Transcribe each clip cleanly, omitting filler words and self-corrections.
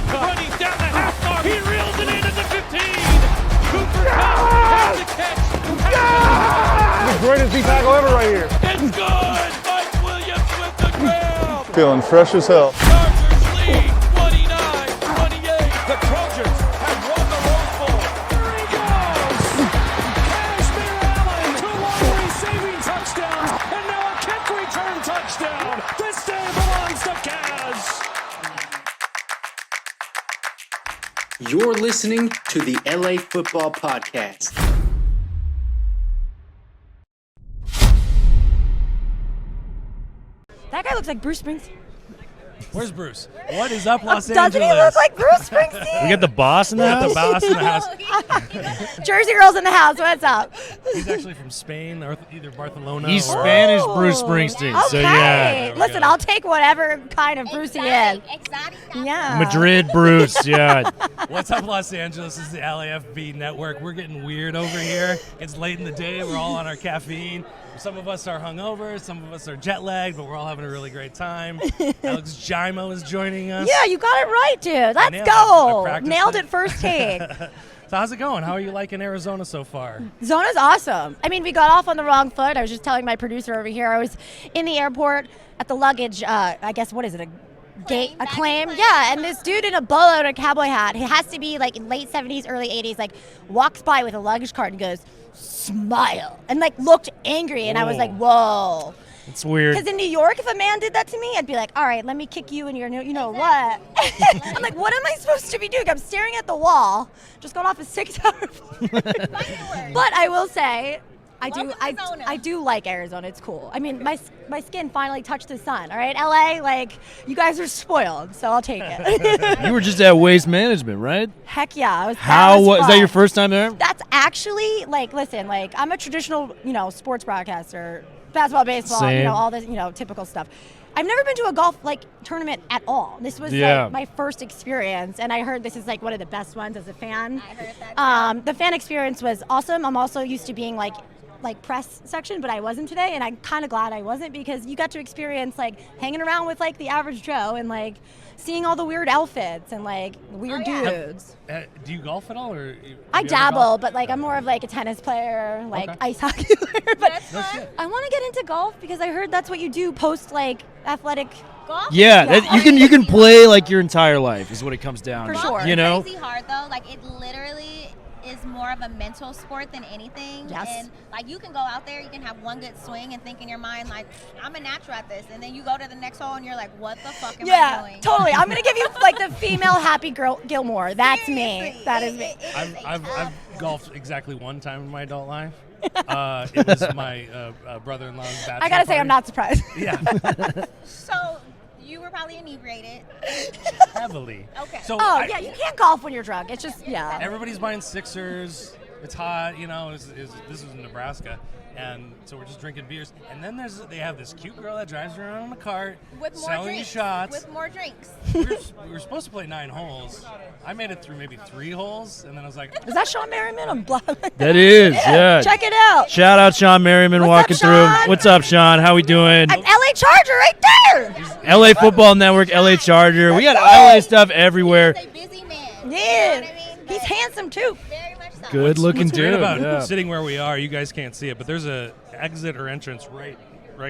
running down the half mark. He reels it in at the 15. Cooper Kupp has the catch. The greatest D tackle ever right here. It's good. Mike Williams with the grab. Feeling fresh as hell. Chargers lead 29-28. The Trojans have won the Rose Bowl. There he goes. Kashmir Allen, 2 long receiving touchdowns, and now a kick return touchdown. This day belongs to Kaz. You're listening to the LA Football Podcast. That guy looks like Bruce Springsteen. Where's Bruce? What is up, Los Angeles? Doesn't he look like Bruce Springsteen? We got the boss in the house. The boss in the house. Jersey girls in the house. What's up? He's actually from Spain or either Barcelona. He's or Spanish Bruce Springsteen. Okay. So yeah, Listen, I'll take whatever kind of Bruce he is. Yeah. Madrid Bruce. Yeah. What's up, Los Angeles? This is the LAFB network. We're getting weird over here. It's late in the day. We're all on our caffeine. Some of us are hungover. Some of us are jet lagged, but we're all having a really great time. Alex Giaimo is joining us. Yeah, you got it right, dude. Let's nailed go. it. I Nailed practiced it first take. So how's it going? How are you liking Arizona so far? Zona's awesome. I mean, we got off on the wrong foot. I was just telling my producer over here. I was in the airport at the luggage. I guess, what is it? A claim. Yeah, and this dude in a bolo and a cowboy hat, he has to be like in late 70s, early 80s, like walks by with a luggage cart and goes, smile, and like looked angry, and I was like, whoa. It's weird. Because in New York, if a man did that to me, I'd be like, all right, let me kick you in your, you know what? I'm like, what am I supposed to be doing? I'm staring at the wall, just got off a 6-hour flight. But I will say, I do like Arizona. It's cool. I mean, my skin finally touched the sun. All right, LA, like you guys are spoiled, so I'll take it. You were just at Waste Management, right? Heck yeah, I was. Is that your first time there? That's actually like, listen, like I'm a traditional, sports broadcaster, basketball, baseball, Same. All this, typical stuff. I've never been to a golf tournament at all. This was like my first experience, and I heard this is like one of the best ones as a fan. I heard that. The fan experience was awesome. I'm also used to being like press section, but I wasn't today, and I'm kind of glad I wasn't, because you got to experience like hanging around with like the average Joe and like seeing all the weird outfits and like weird dudes. Do you golf at all, or I dabble, but like I'm more of like a tennis player, like ice hockey player. But I want to get into golf because I heard that's what you do post like athletic. Golf? Yeah, you can play like your entire life is what it comes down For to. sure. You know? It's crazy hard though. Like it literally is more of a mental sport than anything. Yes. And like you can go out there, you can have one good swing and think in your mind like, I'm a natural at this, and then you go to the next hole and you're like, what the fuck am I doing? Totally. I'm gonna give you like the female Happy Girl Gilmore. That's me. That is me. I've golfed exactly one time in my adult life. It was my brother-in-law's bachelor I gotta say, party. I'm not surprised. Yeah. So you were probably inebriated. Heavily. Okay. So You can't golf when you're drunk. It's just everybody's buying Sixers. It's hot, this is in Nebraska, and so we're just drinking beers. And then they have this cute girl that drives around in a cart, With more selling drinks. shots. With more drinks. we were supposed to play 9 holes. I made it through maybe 3 holes, and then I was like, Is that Sean Merriman? I'm blind. That is, yeah. Check it out. Shout out Sean Merriman What's walking up, Sean? through. What's up, Sean? How we doing? An LA Charger right there. LA Football Network, LA Charger. We got LA stuff everywhere. He's a busy man. Yeah. You know what I mean? He's handsome too. Very much so. Good looking what's great dude. about yeah. sitting where we are, you guys can't see it, but there's a exit or entrance right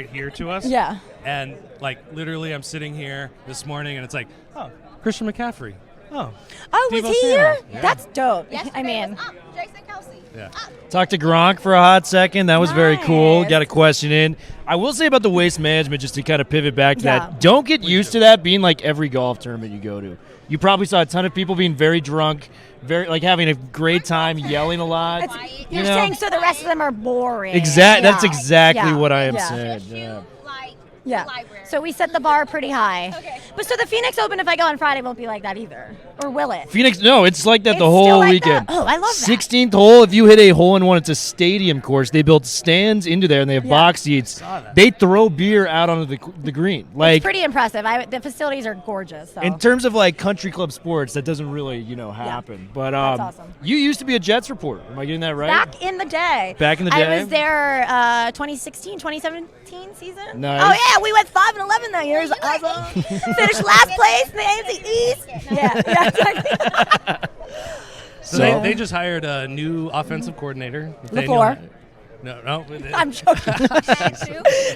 here to us. Yeah. And like literally I'm sitting here this morning and it's like, oh, Christian McCaffrey. Oh. Oh, was Deebo he here? Samuel. Yeah. That's dope. Yesterday I mean, was up. Jason Kelsey. Yeah. Up. Talked to Gronk for a hot second. That was very cool. Nice. Got a question in. I will say about the waste management, just to kind of pivot back to Yeah. that, don't get used to that being like every golf tournament you go to. You probably saw a ton of people being very drunk, very like having a great time, yelling a lot. you're know? saying so the rest of them are boring. That's exactly what I am Yeah. saying. Just Yeah. you, like, Yeah. the library. So we set the bar pretty high. Okay. But so the Phoenix Open, if I go on Friday, won't be like that either. Or will it? Phoenix, no, it's like that It's the still whole like weekend. that? Oh, I love that. 16th hole, if you hit a hole-in-one, it's a stadium course. They built stands into there, and they have box seats. They throw beer out onto the green. Like It's pretty impressive. The facilities are gorgeous. So. in terms of like country club sports, that doesn't really happen. But That's awesome. you used to be a Jets reporter. Am I getting that right? Back in the day. Back in the day? I was there 2016, 2017 season. Nice. Oh, yeah, Yeah, we went 5-11 that year. It was awesome. Finished last place in the AFC East. Yeah, exactly. So they just hired a new offensive coordinator. LeFleur. No. I'm joking.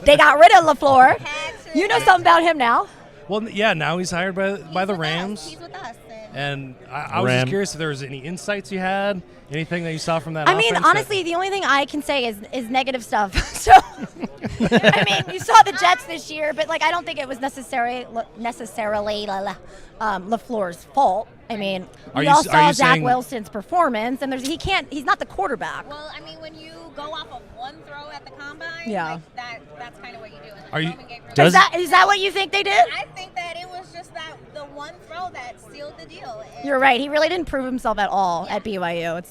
They got rid of LeFleur. You know something about him now? Well, yeah, now he's hired by the Rams. He's with us. And I was just curious if there was any insights you had, anything that you saw from that I mean, offense honestly, the only thing I can say is negative stuff. So, I mean, you saw the Jets this year, but, like, I don't think it was necessarily LaFleur's fault. I mean, we all saw Zach Wilson's performance, and he's not the quarterback. Well, I mean, when you go off of one throw at the combine, Yeah. like, that's kind of what you do. Is that what you think they did? I think that it was just the one throw that sealed the deal. You're right. He really didn't prove himself at all at BYU.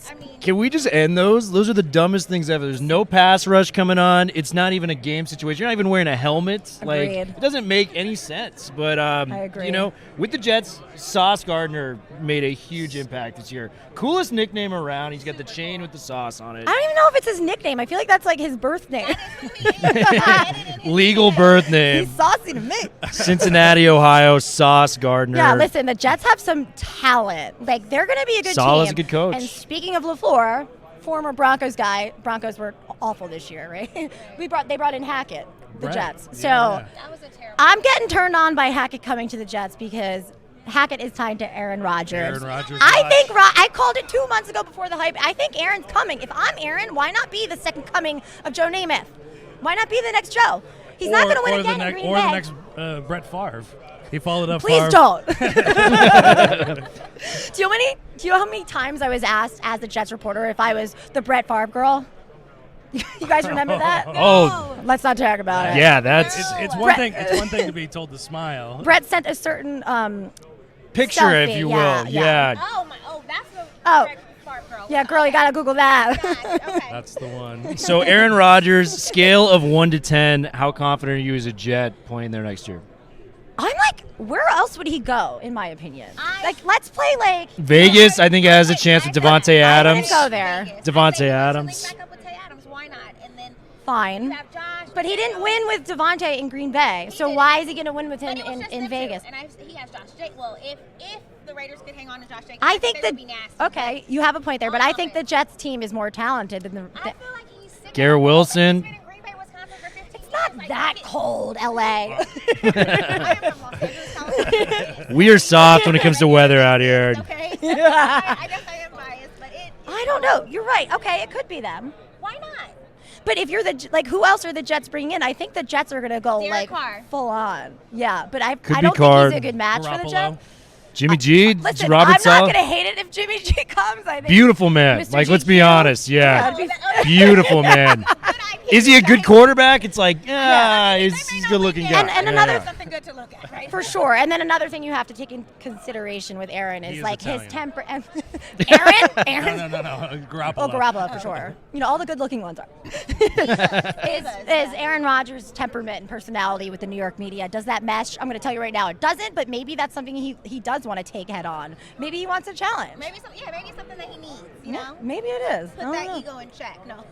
Can we just end those? Those are the dumbest things ever. There's no pass rush coming on. It's not even a game situation. You're not even wearing a helmet. Like, Agreed. it doesn't make any sense. But I agree. you know, with the Jets, Sauce Gardner made a huge impact this year. Coolest nickname around. He's got the chain with the sauce on it. I don't even know if it's his nickname. I feel like that's like his birth name. Legal birth name. He's saucy to me. Cincinnati, Ohio, Sauce Gardner. Yeah, listen, the Jets have some talent. Like, they're going to be a good Saleh's team. a good coach. And speaking of LaFleur, former Broncos guy, Broncos were awful this year, right? They brought in Hackett, the Right. Jets. So That was a terrible. I'm getting turned on by Hackett coming to the Jets because Hackett is tied to Aaron Rodgers. Aaron Rodgers. I called it 2 months ago before the hype. I think Aaron's coming. If I'm Aaron, why not be the second coming of Joe Namath? Why not be the next Joe? He's not going to win again in Green Or Bay. the next Brett Favre. He followed up Please Favre. don't. Do you know how many times I was asked as a Jets reporter if I was the Brett Favre girl? You guys remember that? Oh, Let's not talk about it. yeah, that's It's one thing. It's one thing to be told to smile. Brett sent a certain picture, selfie, if you will. yeah. Yeah. That's the Oh. Greg Favre girl. Yeah, girl, you gotta Google that. Okay. That's the one. So Aaron Rodgers, scale of 1 to 10, how confident are you as a Jet playing there next year? I'm like, where else would he go, in my opinion? Let's play like Vegas, I think, has a chance with Devontae I Adams. wouldn't go there. Devontae Adams. Back up with Tay Adams. Why not? And then Fine. you have Josh. But he didn't win with Devontae in Green Bay, so why is he gonna win with him But it was just in them Vegas? two. And he has Josh Jacobs. Well, if the Raiders could hang on to Josh Jacobs, I think they that would be nasty. okay, you have a point there, but I think the Jets team is more talented than the. I feel like he's sick. Garrett Wilson. He's been in Green Bay, Wisconsin for 15 It's not years. that cold, LA. I am from Los Angeles, California. We are soft when it comes to weather out here. Okay. I guess I am biased, but I don't know. You're right. Okay, it could be them. Why not? But if you're who else are the Jets bringing in? I think the Jets are gonna go Derek like Carr. full on. Yeah, but I Could be don't Carr. think he's a good match for the Garoppolo. Jets. Jimmy G, Listen, Robert I'm not Saleh. gonna hate it if Jimmy G comes. I think Beautiful man. Mr. Like, let's be GQ. honest. Yeah. That'd be- Beautiful man. Is he a good quarterback? It's like, he's a good looking guy. And another Yeah. Something good to look at, right? For sure. And then another thing you have to take in consideration with Aaron is He is like his Italian. temper. Aaron? No. Garoppolo. Oh, Garoppolo for sure. You know, all the good-looking ones are. is Aaron Rodgers' temperament and personality with the New York media, does that mesh? I'm going to tell you right now, it doesn't, but maybe that's something he does want to take head on. Maybe he wants a challenge. Maybe it's something that he needs, you know? Maybe it is. Put I that don't know. ego in check. No.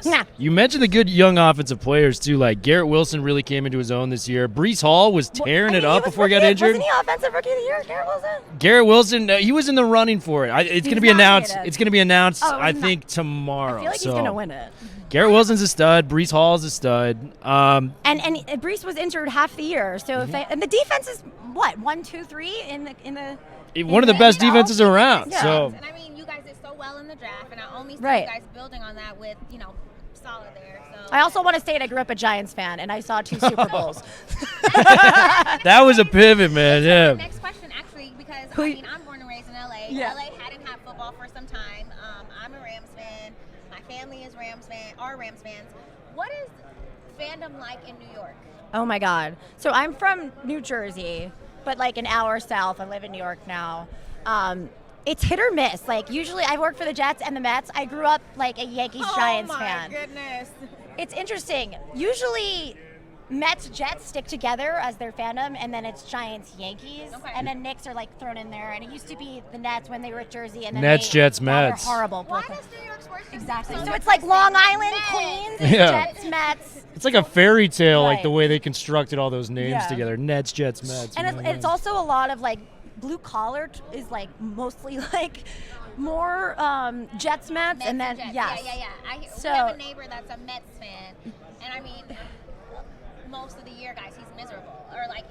Nah. You mentioned the good young offensive players, too. Like, Garrett Wilson really came into his own this year. Breece Hall was tearing it up before he got injured. Wasn't he offensive rookie of the year, Garrett Wilson? Garrett Wilson, he was in the running for it. It's going to be nominated. announced. It's going to be announced, Oh, I no. think, tomorrow. I feel like he's going to win it. Garrett Wilson's a stud. Breece Hall's a stud. And Breece was injured half the year, so if and the defense is what 1, 2, 3 in the One of the best defenses around. Yeah. So And I mean, you guys did so well in the draft, and I only see Right. you guys building on that with, solid there. So I also want to state I grew up a Giants fan, and I saw 2 Super Bowls. that was a pivot, man. Yeah. Next question, actually, because Who I you- mean, I'm born and raised in LA. Yeah. LA hadn't had football for some time. I'm a Rams fan. My family is Rams fans. What is fandom like in New York? Oh my God! So I'm from New Jersey, but like an hour south. I live in New York now. It's hit or miss. Like usually, I work for the Jets and the Mets. I grew up like a Yankees Giants fan. Oh my goodness. It's interesting. Usually, Mets, Jets stick together as their fandom, and then it's Giants, Yankees, Okay. and then Knicks are like thrown in there. And it used to be the Nets when they were at Jersey, and then Nets, Jets, now they're Mets. horrible. Why Brooklyn. does New York sports just Exactly. so So it's like Long Island, Mets. Queens, Yeah. Jets, Mets. It's like a fairy tale, like Right. the way they constructed all those names Yeah. together. Nets, Jets, Mets. And it's also a lot of like blue collar is like mostly like more Jets, Mets, Mets and then Jets. yes. Yeah. We So- have a neighbor that's a Mets fan, and I mean, most of the year, guys, he's miserable or like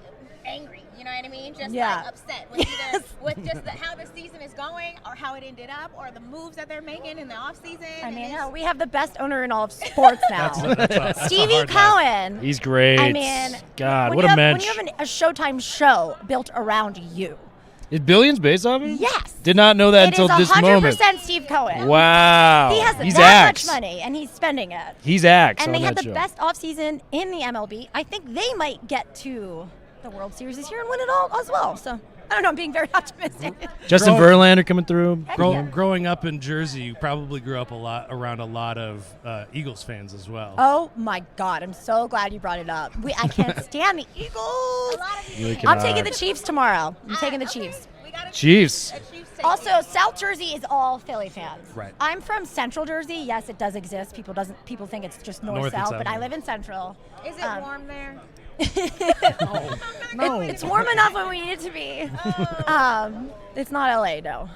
angry. You know what I mean? Just Yeah. like upset with either with just how the season is going, or how it ended up, or the moves that they're making in the off season. I mean, no, we have the best owner in all of sports now. That's a Stevie hard life. Cohen. He's great. I mean, God, when what you a have, mensch. When you have a Showtime show built around you. Is Billions based off him? Yes. Did not know that It until is this 100% moment. Steve Cohen. Wow. He has He's that Axe. much money, and he's spending it. He's Axe And on they had that the show. best offseason in the MLB. I think they might get to the World Series this year and win it all as well. So, I don't know, I'm being very optimistic. Justin Growing- Verlander coming through. Growing up in Jersey, you probably grew up around a lot of Eagles fans as well. Oh my God, I'm so glad you brought it up. I can't stand the Eagles. A lot of Really people. I'm taking the Chiefs tomorrow. I'm taking the Okay, Chiefs. we got a Chiefs. Chiefs take. Also, South Jersey is all Philly fans. Right. I'm from Central Jersey. Yes, it does exist. People think it's just North and north-south, south, but I yeah. live in Central. Is it warm there? No. It's warm enough when we need it to be. It's not LA, no.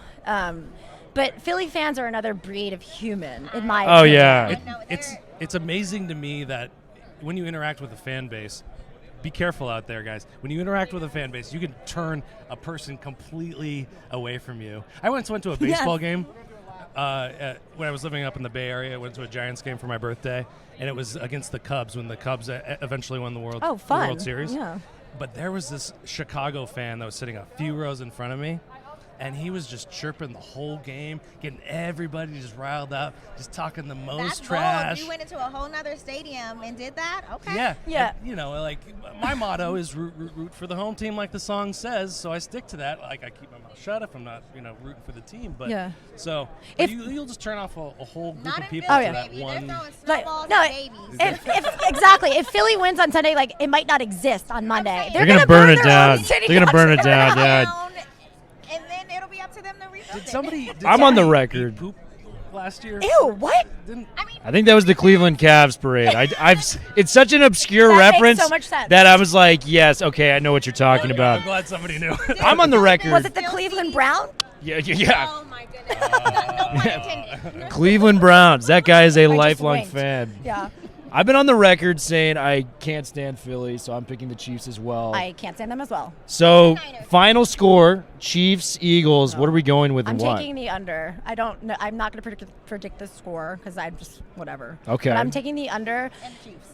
But Philly fans are another breed of human, in my Oh, opinion. yeah. I know, It's amazing to me that when you interact with a fan base, be careful out there, guys. When you interact with a fan base, you can turn a person completely away from you. I once went to a baseball game when I was living up in the Bay Area. I went to a Giants game for my birthday, and it was against the Cubs when the Cubs eventually won the World Series. Yeah. But there was this Chicago fan that was sitting a few rows in front of me, and he was just chirping the whole game, getting everybody just riled up, just talking the most That's trash. bold. You went into a whole nother stadium and did that? Okay. Yeah. Yeah. And, like my motto is root for the home team, like the song says. So I stick to that. Like I keep my mouth shut if I'm not, rooting for the team. But Yeah. So If- you'll just turn off a whole group Not of in people Philly, to that baby. one. They're throwing Like, snowballs no, at babies. exactly. If Philly wins on Sunday, like it might not exist on Monday. They're gonna burn it their down. own city They're gonna burn it on down. Sunday. Yeah. And then it'll be up to them to rebuild Did it. somebody? Did I'm on the somebody record. eat poop last year? Ew, what? Didn't, I mean, I think that was the Cleveland Cavs parade. It's such an obscure That makes reference so much sense. that I was like, yes, okay, I know what you're talking I'm about. glad somebody knew. I'm on the record. Was it the Cleveland Brown? Yeah. oh my goodness. No pun intended. Cleveland Browns. That guy is a just lifelong winked. fan. Yeah. I've been on the record saying I can't stand Philly, so I'm picking the Chiefs as well. I can't stand them as well. So, final score, Chiefs, Eagles. What are we going with I'm and what? taking the under. I don't know. I'm not going to predict the score because I'm just whatever. Okay. But I'm taking the under. And Chiefs.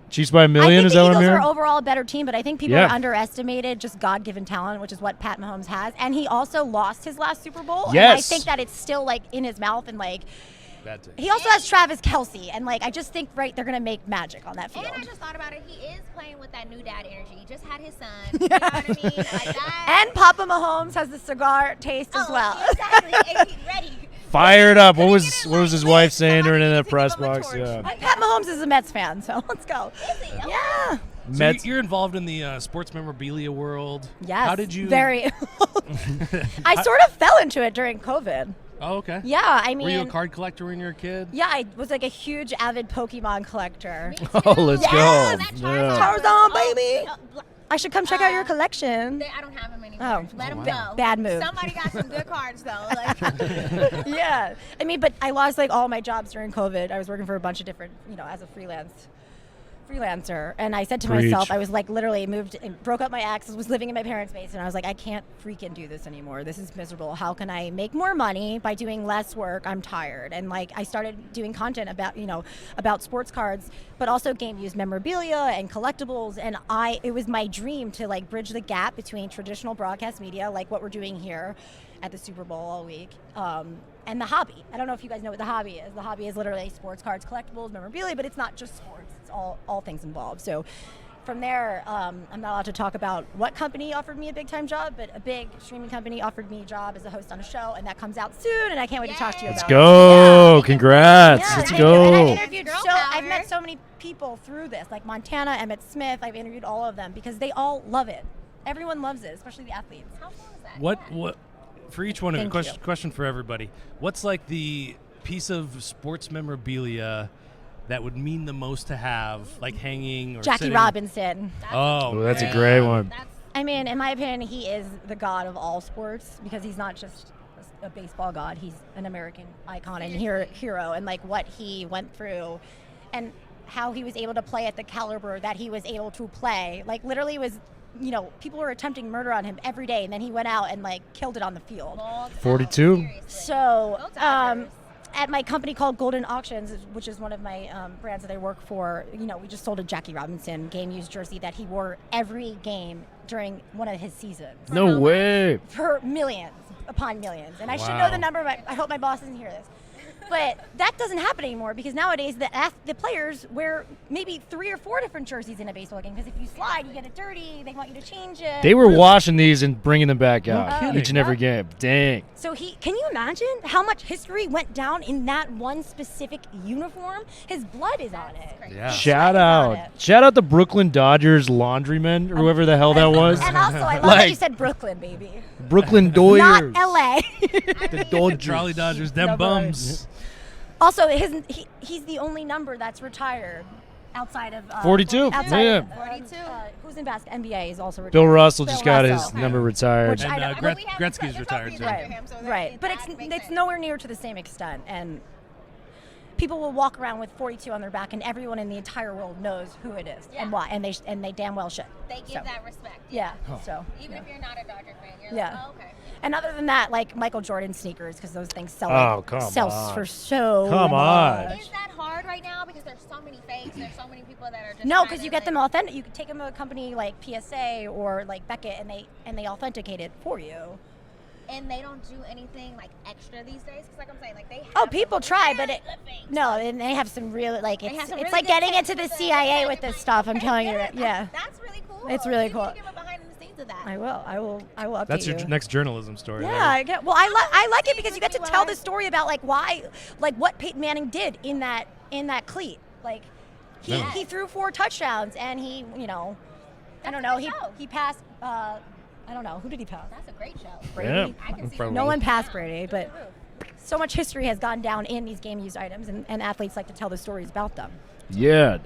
Chiefs by a I million, think is the that what I'm Eagles hearing? are overall a better team, but I think people Yeah. are underestimated just God-given talent, which is what Pat Mahomes has. And he also lost his last Super Bowl. And I Yes. think that it's still like in his mouth and like Bad take. he also has Travis Kelce, and like I just think they're gonna make magic on that field. And I just thought about it. He is playing with that new dad energy. He just had his son. You know what I mean? Like that. And Papa Mahomes has the cigar taste as well. Exactly. And he's ready. Fired up. What Let me was get it what was his lit. wife saying Somebody during needs the to press give him a box? torch. Yeah. Pat Mahomes is a Mets fan, so let's go. Is he? Okay. Yeah. So Mets. you're involved in the sports memorabilia world. Yes. How did you? Very. I sort of fell into it during COVID. Oh, okay. Yeah, I mean. Were you a card collector when you were a kid? Yeah, I was like a huge avid Pokemon collector. Oh, let's Yes, go. That Yeah. Tarzan, baby. Oh, I should come check out your collection. I don't have him anymore. Oh. Let him Wow. go. Bad move. Somebody got some good cards though. Like, Yeah. I mean, but I lost like all my jobs during COVID. I was working for a bunch of different, as a freelancer. And I said to myself, Preach. I was like literally moved and broke up my ex, was living in my parents' basement. And I was like, I can't freaking do this anymore. This is miserable. How can I make more money by doing less work? I'm tired. And like I started doing content about, about sports cards, but also game used memorabilia and collectibles. And it was my dream to like bridge the gap between traditional broadcast media, like what we're doing here at the Super Bowl all week, and the hobby. I don't know if you guys know what the hobby is. The hobby is literally sports cards, collectibles, memorabilia, but it's not just sports. It's all things involved. So from there, I'm not allowed to talk about what company offered me a big-time job, but a big streaming company offered me a job as a host on a show, and that comes out soon, and I can't wait to talk to you Let's about go. it. Congrats. Yeah, Let's thank you. And I've go. interviewed Girl I've power. met so many people through this, like Montana, Emmett Smith. I've interviewed all of them because they all love it. Everyone loves it, especially the athletes. How cool is that? What for each one of you, Thank you. question for everybody. What's like the piece of sports memorabilia that would mean the most to have, like hanging or Jackie sitting? Robinson. Oh, that's a man. great one. That's I mean, in my opinion, he is the god of all sports because he's not just a baseball god. He's an American icon and hero, and like what he went through and how he was able to play at the caliber that he was able to play. Like literally was, people were attempting murder on him every day, and then he went out and like killed it on the field. 42. So, Go Dodgers. at my company called Golden Auctions, which is one of my brands that I work for, we just sold a Jackie Robinson game-used jersey that he wore every game during one of his seasons. No way. For millions upon millions. And I should know Wow. the number, but I hope my boss doesn't hear this. But that doesn't happen anymore because nowadays the players wear maybe 3 or 4 different jerseys in a baseball game because if you slide, you get it dirty. They want you to change it. They were washing these and bringing them back out kidding. each and every game. Dang. So can you imagine how much history went down in that one specific uniform? His blood is on it. Yeah. Shout on out. it. Shout out the Brooklyn Dodgers laundrymen or whoever the hell that was. And also, I love that Like- you said Brooklyn, baby. Brooklyn Doyers. Not LA. The Dodgers. Charlie Dodgers, them No bums. Also, he's the only number that's retired outside of 42. Outside Yeah. of, 42. Who's in basketball? NBA is also retired. Bill Russell Bill just got his Russell. number retired. Which And I don't- But we have Gretzky's the retired trophies too. after Right, him, so that- right. But that makes it's sense. nowhere near to the same extent. And people will walk around with 42 on their back, and everyone in the entire world knows who it is Yeah. and why, and they damn well should. They give So, that respect. Yeah. So. Even if you're not a Dodger fan, you're Yeah. like, oh, okay. And other than that, like Michael Jordan sneakers, because those things sell. Oh, come sells on. for so. Come on. much. Is that hard right now? Because there's so many fakes. There's so many people that are just No, trying because to, you get them like- authentic. You can take them to a company like PSA or like Beckett, and they authenticate it for you. And they don't do anything like extra these days. Because like I'm saying, like they have Oh, people some try, really but good fakes. no, and they have some really like They have it's some it's really like good getting fakes into the with CIA the- with this stuff. I'm Okay, telling you, good. yeah. That's really cool. It's really You cool. need to give a behind the scenes of that. I will update That's your you. next journalism story. Yeah, there. I get. Well, I like it because you get to Would you tell like- the story about like why, like what Peyton Manning did in that cleat. Like he threw 4 touchdowns and he, I don't That's a know, good show. he passed. I don't know, who did he pass? That's a great show. Brady. Yeah. I can see Probably. No one passed Brady, but so much history has gone down in these game-used items, and athletes like to tell the stories about them. Yeah.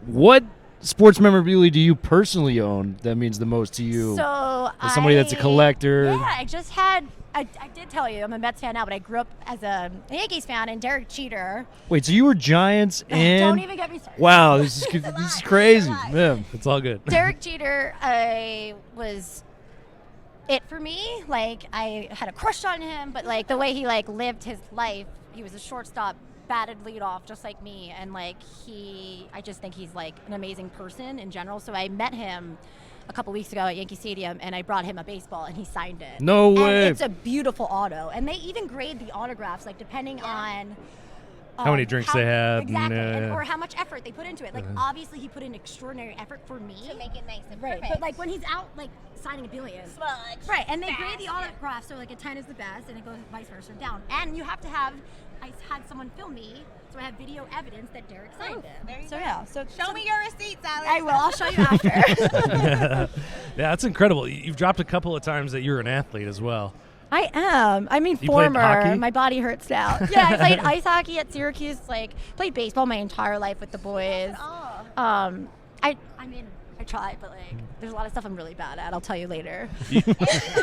What sports memorabilia do you personally own that means the most to you? So As somebody that's a collector. Yeah, I just had. I did tell you I'm a Mets fan now, but I grew up as a Yankees fan, and Derek Jeter. Wait, so you were Giants and Don't even get me started. wow, this is crazy. Yeah. It's all good. Derek Jeter was it for me. Like I had a crush on him, but like the way he like lived his life, he was a shortstop, batted leadoff just like me, and like I just think he's like an amazing person in general. So I met him a couple weeks ago at Yankee Stadium, and I brought him a baseball, and he signed it. No And way. it's a beautiful auto, and they even grade the autographs like depending on. How many drinks they had, exactly, and, or how much effort they put into it. Like obviously he put in extraordinary effort for me, To make it nice and right? perfect. But like when he's out like signing a billion, Smudge. right? And they fast, grade the yeah. autograph, so like a 10 is the best, and it goes vice versa down. And you have to have. I had someone film me, so I have video evidence that Derek signed it. There you so go. yeah, so Show me your receipts, Alex. I will. I'll show you after. Yeah, that's incredible. You've dropped a couple of times that you're an athlete as well. I am. I mean, You played former. hockey? My body hurts now. Yeah, I played ice hockey at Syracuse. Like, played baseball my entire life with the boys. Oh. I mean, I tried, but like, there's a lot of stuff I'm really bad at. I'll tell you later. It's honest.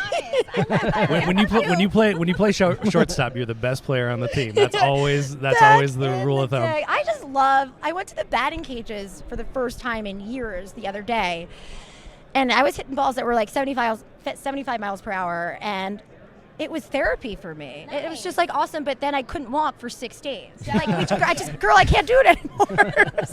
I love that. When you play shortstop, you're the best player on the team. That's always the rule of thumb. I just love. I went to the batting cages for the first time in years the other day, and I was hitting balls that were like 75 miles per hour, and it was therapy for me. It was just like awesome, but then I couldn't walk for 6 days. Like, I can't do it anymore.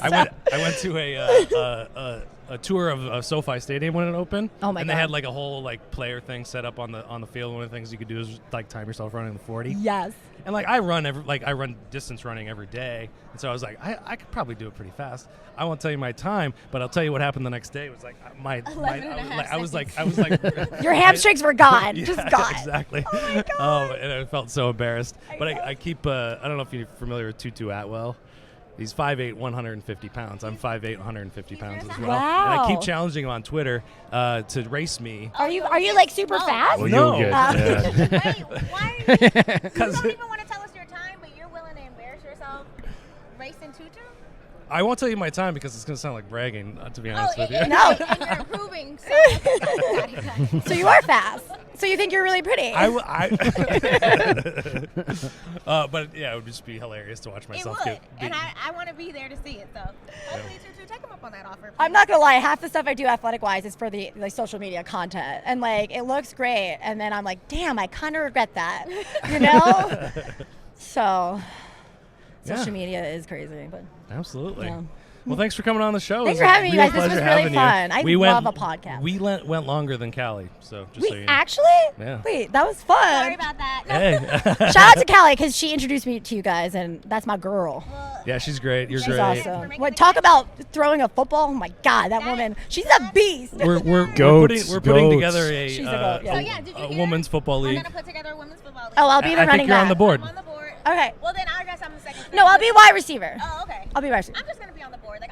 I went to a a tour of SoFi Stadium when it opened. Oh my and God. they had like a whole like player thing set up on the field. One of the things you could do is like time yourself running the 40. Yes. And like I run distance running every day, and so I was like, I could probably do it pretty fast. I won't tell you my time, but I'll tell you what happened the next day. It was like I was like Your hamstrings were gone. Yeah, Just gone. exactly. Oh my God. And I felt so embarrassed. But know. I keep I don't know if you're familiar with Tutu Atwell. He's 5'8", 150 pounds. I'm 5'8", 150 pounds as well. Wow. And I keep challenging him on Twitter to race me. Are you like super fast? Well, No. you'll get. Wait, why are you? You don't even want to tell us your time, but you're willing to embarrass yourself racing tutu? I won't tell you my time because it's going to sound like bragging, to be honest with you. No. And you're improving. So got it. So you are fast. So you think you're really pretty? But yeah, it would just be hilarious to watch It myself would, get and beaten. I want to be there to see it. So hopefully, Tutu, take him up on that offer. I'm not gonna lie. Half the stuff I do athletic-wise is for the like social media content, and like it looks great, and then I'm like, damn, I kind of regret that, you know. So social media is crazy, but Absolutely. yeah. Well, thanks for coming on the show. Thanks It was for a having me, real guys. This was pleasure really having you. fun. I We love went- a podcast. We went longer than Callie, so just so you know. Actually? Yeah. Wait, that was fun. Sorry about that. Hey. Shout out to Callie because she introduced me to you guys, and that's my girl. Yeah, she's great. You're She's great. awesome. What talk about throwing a football? Oh my God, that woman, she's a beast. We're Goats, putting goats. together a She's a goat, yeah. So yeah, did you a hear? women's football We're league. gonna put together a women's football league. Oh, I'll be the I running think you're back. on the board. I'm on the board. Okay. Well, then I guess I'm the second. No, I'll be wide receiver. Oh, okay. I'll be wide receiver. I'm just gonna be on the board. Like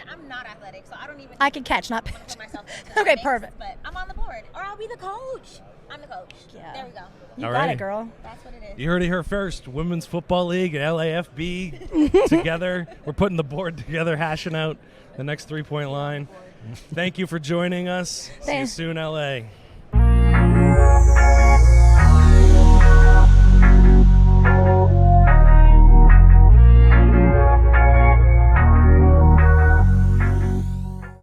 I'm not athletic, so I don't even. I can catch, not wanna pitch. put myself into that Okay, mix, perfect. But I'm on the board, or I'll be the coach. I'm the coach. Yeah. There we go. You All got right. it, girl. That's what it is. You heard it here first. Women's Football League and LAFB together. We're putting the board together, hashing out the next 3-point line. Thank you for joining us. See you Thanks. soon, LA.